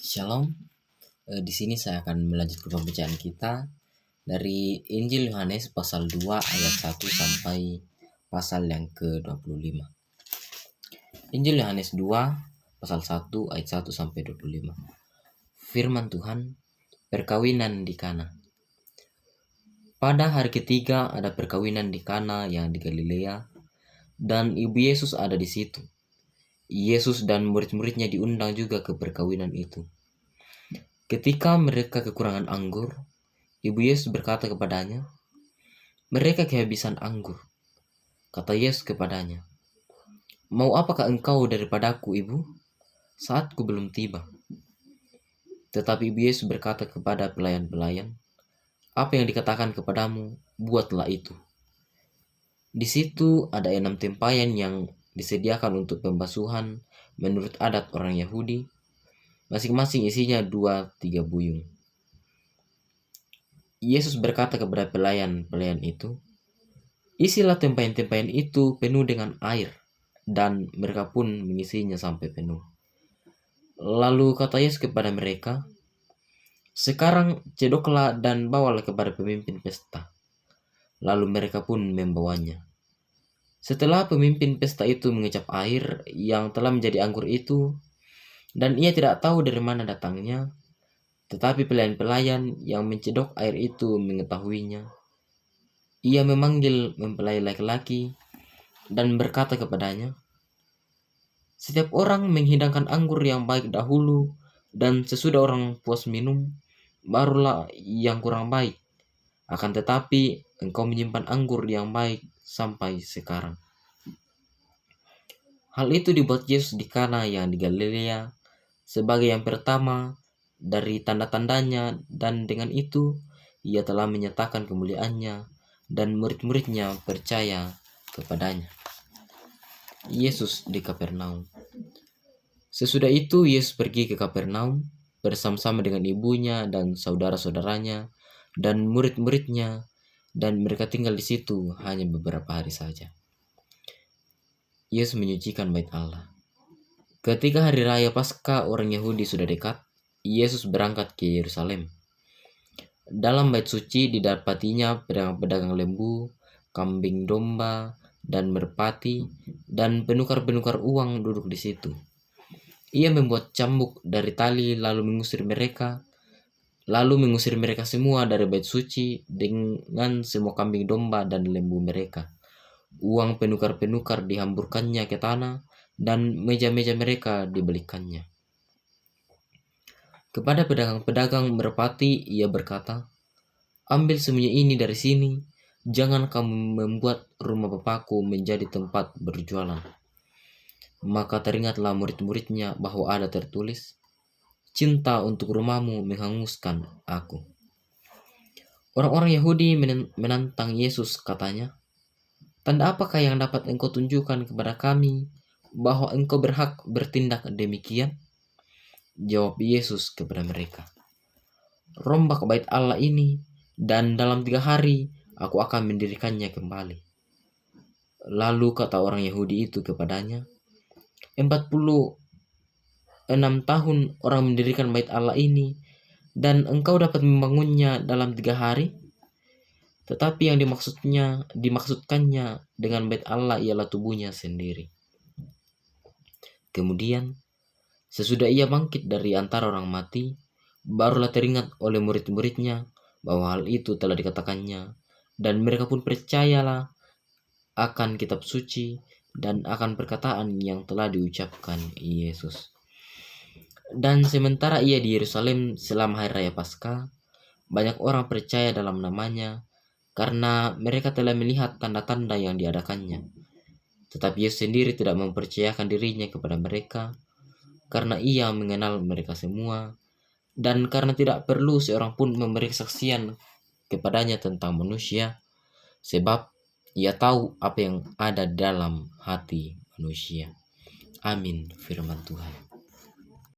Shalom. Di sini saya akan melanjutkan pembacaan kita dari Injil Yohanes pasal 2 ayat 1 sampai pasal yang ke-25. Injil Yohanes 2 pasal 1 ayat 1 sampai 25. Firman Tuhan, perkawinan di Kana. Pada hari ketiga ada perkawinan di Kana yang di Galilea, dan ibu Yesus ada di situ. Yesus dan murid-muridnya diundang juga ke perkawinan itu. Ketika mereka kekurangan anggur, ibu Yesus berkata kepadanya, "Mereka kehabisan anggur." Kata Yesus kepadanya, "Mau apakah engkau daripadaku, ibu? Saatku belum tiba." Tetapi ibu Yesus berkata kepada pelayan-pelayan, "Apa yang dikatakan kepadamu, buatlah itu." Di situ ada 6 tempayan yang disediakan untuk pembasuhan menurut adat orang Yahudi, masing-masing isinya 2-3 buyung. Yesus berkata kepada pelayan-pelayan itu, "Isilah tempayan-tempayan itu penuh dengan air," dan mereka pun mengisinya sampai penuh. Lalu kata Yesus kepada mereka, "Sekarang cedoklah dan bawalah kepada pemimpin pesta." Lalu mereka pun membawanya. Setelah pemimpin pesta itu mengecap air yang telah menjadi anggur itu, dan ia tidak tahu dari mana datangnya, tetapi pelayan-pelayan yang mencedok air itu mengetahuinya. Ia memanggil mempelai laki-laki dan berkata kepadanya, "Setiap orang menghidangkan anggur yang baik dahulu, dan sesudah orang puas minum, barulah yang kurang baik. Akan tetapi engkau menyimpan anggur yang baik sampai sekarang." Hal itu dibuat Yesus di Kana yang di Galilea sebagai yang pertama dari tanda-tandanya, dan dengan itu ia telah menyatakan kemuliaannya, dan murid-muridnya percaya kepadanya. Yesus di Kapernaum. Sesudah itu Yesus pergi ke Kapernaum bersama-sama dengan ibunya dan saudara-saudaranya dan murid-muridnya, dan mereka tinggal di situ hanya beberapa hari saja. Yesus menyucikan bait Allah. Ketika hari raya Paskah orang Yahudi sudah dekat, Yesus berangkat ke Yerusalem. Dalam bait suci didapatinya pedagang-pedagang lembu, kambing domba, dan merpati, dan penukar-penukar uang duduk di situ. Ia membuat cambuk dari tali lalu mengusir mereka semua dari bait suci dengan semua kambing domba dan lembu mereka. Uang penukar-penukar dihamburkannya ke tanah, dan meja-meja mereka dibalikannya. Kepada pedagang-pedagang merpati ia berkata, "Ambil semuanya ini dari sini, jangan kamu membuat rumah Bapakku menjadi tempat berjualan." Maka teringatlah murid-muridnya bahwa ada tertulis, "Cinta untuk rumahmu menghanguskan aku." Orang-orang Yahudi menantang Yesus, katanya, "Tanda apakah yang dapat engkau tunjukkan kepada kami bahwa engkau berhak bertindak demikian?" Jawab Yesus kepada mereka, "Rombak bait Allah ini, dan dalam 3 hari aku akan mendirikannya kembali." Lalu kata orang Yahudi itu kepadanya, 46 tahun orang mendirikan bait Allah ini, dan engkau dapat membangunnya dalam 3 hari? Tetapi yang dimaksudkannya dengan bait Allah ialah tubuhnya sendiri. Kemudian, sesudah ia bangkit dari antara orang mati, barulah teringat oleh murid-muridnya bahwa hal itu telah dikatakannya, dan mereka pun percayalah akan kitab suci dan akan perkataan yang telah diucapkan Yesus. Dan sementara ia di Yerusalem selama hari raya Paskah, banyak orang percaya dalam namanya karena mereka telah melihat tanda-tanda yang diadakannya. Tetapi Yesus sendiri tidak mempercayakan dirinya kepada mereka, karena ia mengenal mereka semua, dan karena tidak perlu seorang pun memberi kesaksian kepadanya tentang manusia, sebab ia tahu apa yang ada dalam hati manusia. Amin, firman Tuhan.